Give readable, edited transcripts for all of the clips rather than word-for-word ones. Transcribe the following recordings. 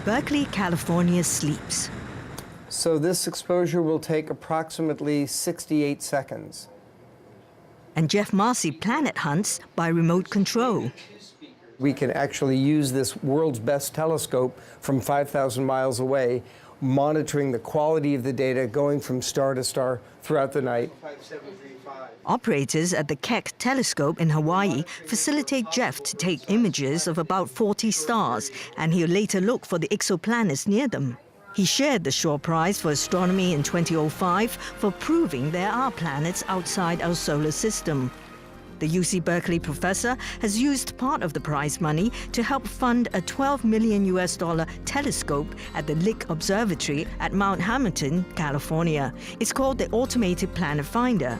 Berkeley, California sleeps. So this exposure will take approximately 68 seconds. And Jeff Marcy planet hunts by remote control. We can actually use this world's best telescope from 5,000 miles away, monitoring the quality of the data going from star to star throughout the night. Operators at the Keck telescope in Hawaii facilitate Jeff to take images of about 40 stars, and he'll later look for the exoplanets near them. He shared the Shaw Prize for Astronomy in 2005 for proving there are planets outside our solar system. The UC Berkeley professor has used part of the prize money to help fund a $12 million telescope at the Lick Observatory at Mount Hamilton, California. It's called the Automated Planet Finder.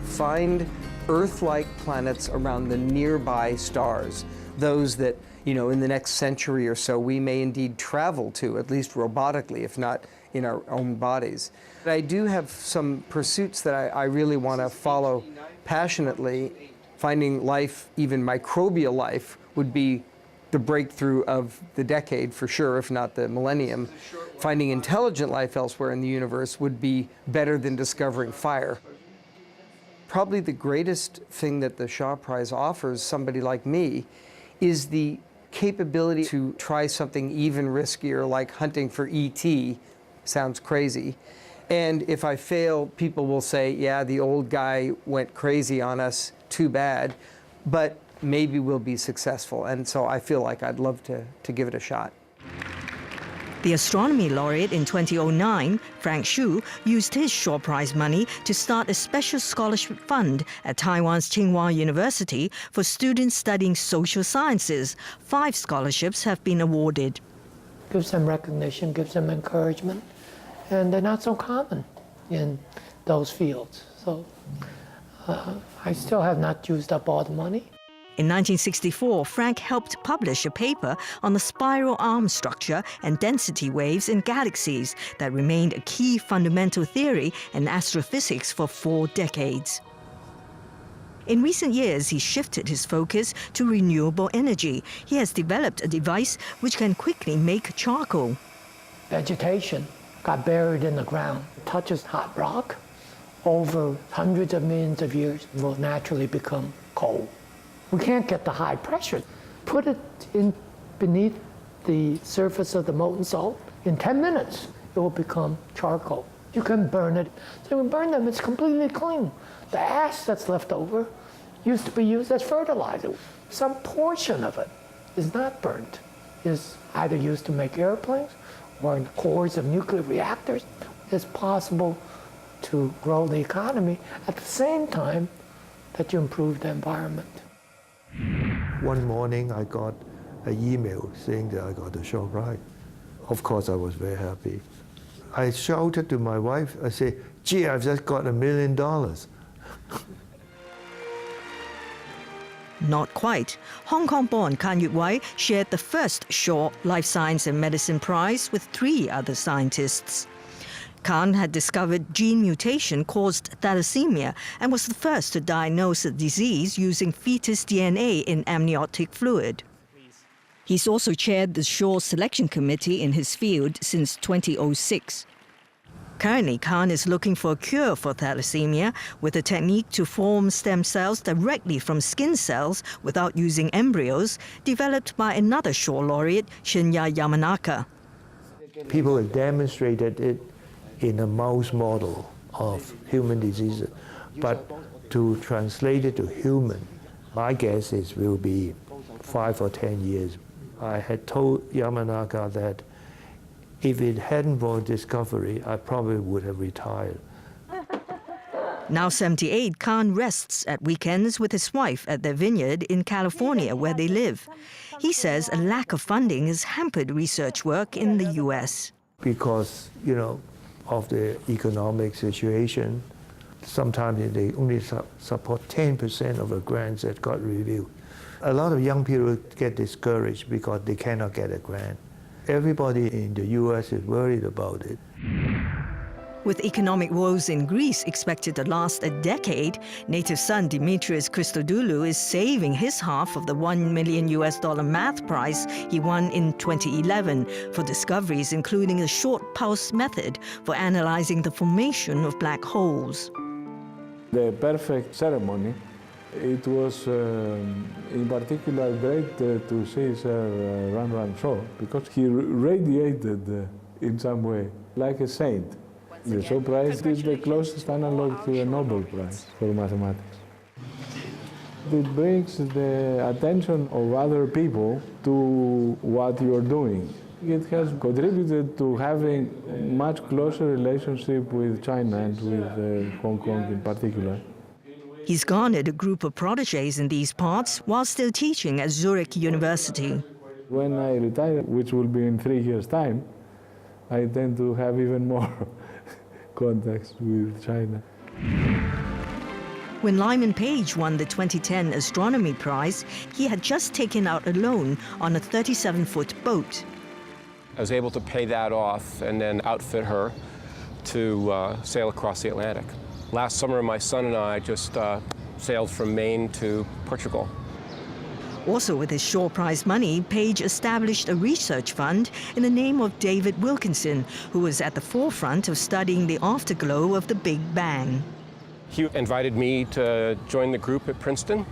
Find Earth-like planets around the nearby stars, those that, in the next century or so, we may indeed travel to, at least robotically, if not in our own bodies. But I do have some pursuits that I really want to follow passionately. Finding life, even microbial life, would be the breakthrough of the decade for sure, if not the millennium. Finding intelligent life elsewhere in the universe would be better than discovering fire. Probably the greatest thing that the Shaw Prize offers somebody like me is the capability to try something even riskier, like hunting for ET. Sounds crazy. And if I fail, people will say, yeah, the old guy went crazy on us, too bad, but maybe we'll be successful. And so I feel like I'd love to give it a shot. The astronomy laureate in 2009, Frank Hsu, used his Shaw Prize money to start a special scholarship fund at Taiwan's Tsinghua University for students studying social sciences. 5 scholarships have been awarded. Gives them recognition, gives them encouragement, and they're not so common in those fields. So I still have not used up all the money. In 1964, Frank helped publish a paper on the spiral arm structure and density waves in galaxies that remained a key fundamental theory in astrophysics for 4 decades. In recent years, he shifted his focus to renewable energy. He has developed a device which can quickly make charcoal. Vegetation got buried in the ground. It touches hot rock. Over hundreds of millions of years, it will naturally become coal. We can't get the high pressure. Put it in beneath the surface of the molten salt. In 10 minutes, it will become charcoal. You can burn it. So when you burn them, it's completely clean. The ash that's left over used to be used as fertilizer. Some portion of it is not burnt. Is either used to make airplanes or in cores of nuclear reactors. It's possible to grow the economy at the same time that you improve the environment. One morning, I got an email saying that I got the Shaw Prize. Of course, I was very happy. I shouted to my wife, I said, gee, I've just got $1 million. Not quite. Hong Kong-born Kan Yut-wai shared the first Shaw Life Science and Medicine Prize with 3 other scientists. Kan had discovered gene mutation caused thalassemia and was the first to diagnose the disease using fetus DNA in amniotic fluid. He's also chaired the Shaw Selection Committee in his field since 2006. Currently, Kan is looking for a cure for thalassemia with a technique to form stem cells directly from skin cells without using embryos, developed by another Shaw laureate, Shinya Yamanaka. People have demonstrated it in a mouse model of human diseases, but to translate it to human, my guess is will be 5 or 10 years. I had told Yamanaka that if it hadn't for discovery, I probably would have retired. Now 78, Kan rests at weekends with his wife at their vineyard in California, where they live. He says a lack of funding has hampered research work in the U.S. Because, of the economic situation, sometimes they only support 10% of the grants that got reviewed. A lot of young people get discouraged because they cannot get a grant. Everybody in the U.S. is worried about it. With economic woes in Greece expected to last a decade, native son Dimitris Christodoulou is saving his half of the $1 million math prize he won in 2011 for discoveries including a short pulse method for analyzing the formation of black holes. The perfect ceremony. It was in particular great to see Sir Run Shaw because he radiated in some way like a saint. The Shaw Prize is the closest analog to a Nobel Prize for mathematics. It brings the attention of other people to what you're doing. It has contributed to having a much closer relationship with China and with Hong Kong in particular. He's garnered a group of protégés in these parts while still teaching at Zurich University. When I retire, which will be in 3 years' time, I tend to have even more contacts with China. When Lyman Page won the 2010 Astronomy Prize, he had just taken out a loan on a 37-foot boat. I was able to pay that off and then outfit her to sail across the Atlantic. Last summer, my son and I just sailed from Maine to Portugal. Also with his Shaw Prize money, Page established a research fund in the name of David Wilkinson, who was at the forefront of studying the afterglow of the Big Bang. He invited me to join the group at Princeton,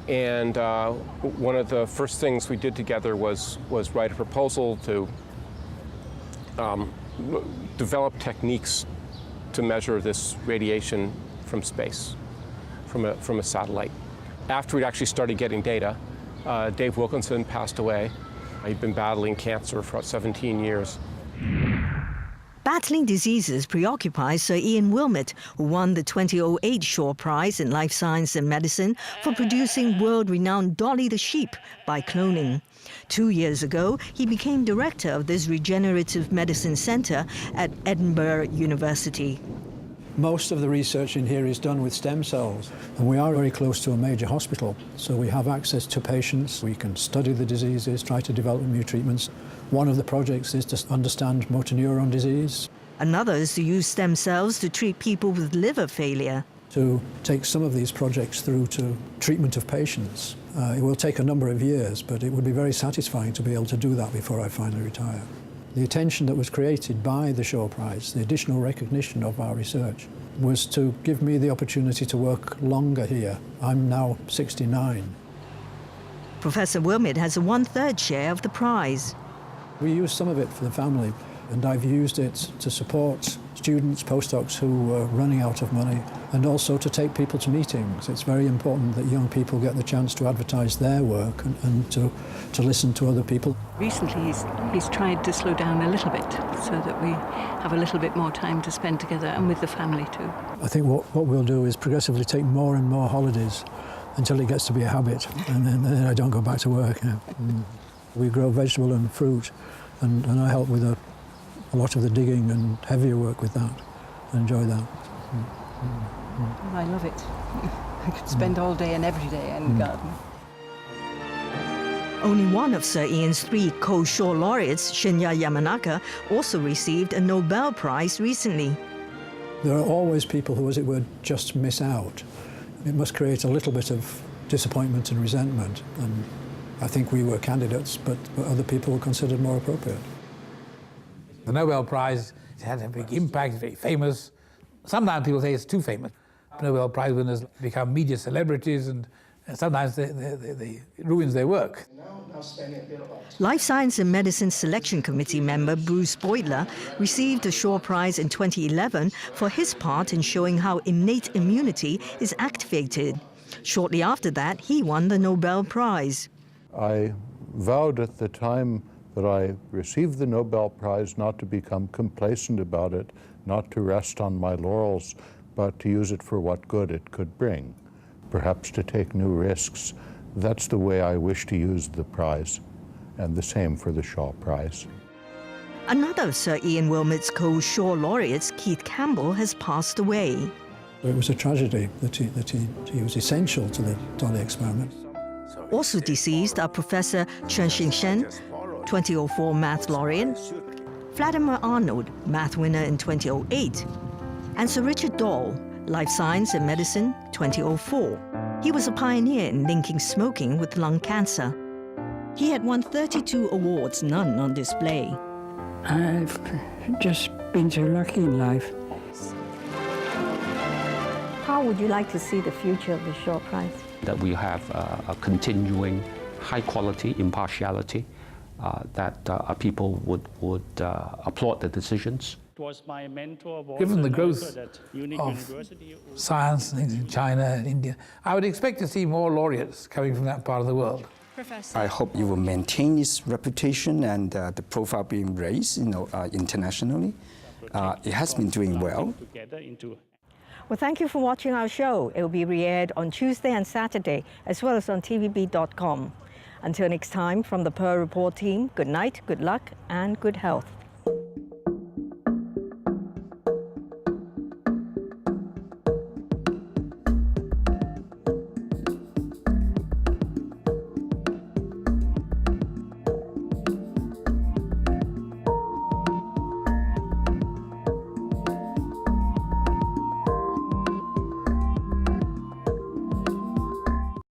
and one of the first things we did together was write a proposal to develop techniques to measure this radiation from space, from a satellite. After we'd actually started getting data, Dave Wilkinson passed away. He'd been battling cancer for 17 years. Battling diseases preoccupies Sir Ian Wilmot, who won the 2008 Shaw Prize in Life Science and Medicine for producing world-renowned Dolly the sheep by cloning. 2 years ago, he became director of this regenerative medicine centre at Edinburgh University. Most of the research in here is done with stem cells, and we are very close to a major hospital, so we have access to patients. We can study the diseases, try to develop new treatments. One of the projects is to understand motor neuron disease. Another is to use stem cells to treat people with liver failure. To take some of these projects through to treatment of patients. It will take a number of years, but it would be very satisfying to be able to do that before I finally retire. The attention that was created by the Shaw Prize, the additional recognition of our research, was to give me the opportunity to work longer here. I'm now 69. Professor Wilmot has a 1/3 share of the prize. We use some of it for the family, and I've used it to support students, postdocs who were running out of money, and also to take people to meetings. It's very important that young people get the chance to advertise their work and to listen to other people. Recently he's tried to slow down a little bit so that we have a little bit more time to spend together and with the family too. I think what we'll do is progressively take more and more holidays until it gets to be a habit, and then I don't go back to work. We grow vegetable and fruit, and I help with a lot of the digging and heavier work with that. I enjoy that. I love it. I could spend all day and every day in the garden. Only one of Sir Ian's 3 co-Shaw laureates, Shinya Yamanaka, also received a Nobel Prize recently. There are always people who, as it were, just miss out. It must create a little bit of disappointment and resentment, and I think we were candidates, but other people were considered more appropriate. The Nobel Prize has a big impact, very famous. Sometimes people say it's too famous. Nobel Prize winners become media celebrities, and sometimes it ruins their work. Life Science and Medicine Selection Committee member Bruce Beutler received the Shaw Prize in 2011 for his part in showing how innate immunity is activated. Shortly after that, he won the Nobel Prize. I vowed at the time that I received the Nobel Prize not to become complacent about it, not to rest on my laurels, but to use it for what good it could bring, perhaps to take new risks. That's the way I wish to use the prize, and the same for the Shaw Prize. Another of Sir Ian Wilmot's co-Shaw laureates, Keith Campbell, has passed away. It was a tragedy that he was essential to the Dolly experiment. Also deceased are Professor Chen Xingchen, 2004 math laureate, Vladimir Arnold, math winner in 2008, and Sir Richard Doll, Life Science and Medicine, 2004. He was a pioneer in linking smoking with lung cancer. He had won 32 awards, none on display. I've just been so lucky in life. How would you like to see the future of the Shaw Prize? That we have a continuing high-quality impartiality, that people would applaud the decisions. Given the growth of science in China and India, I would expect to see more laureates coming from that part of the world. I hope you will maintain its reputation and the profile being raised, internationally. It has been doing well. Well, thank you for watching our show. It will be re-aired on Tuesday and Saturday, as well as on tvb.com. Until next time, from the Pearl Report team, good night, good luck, and good health.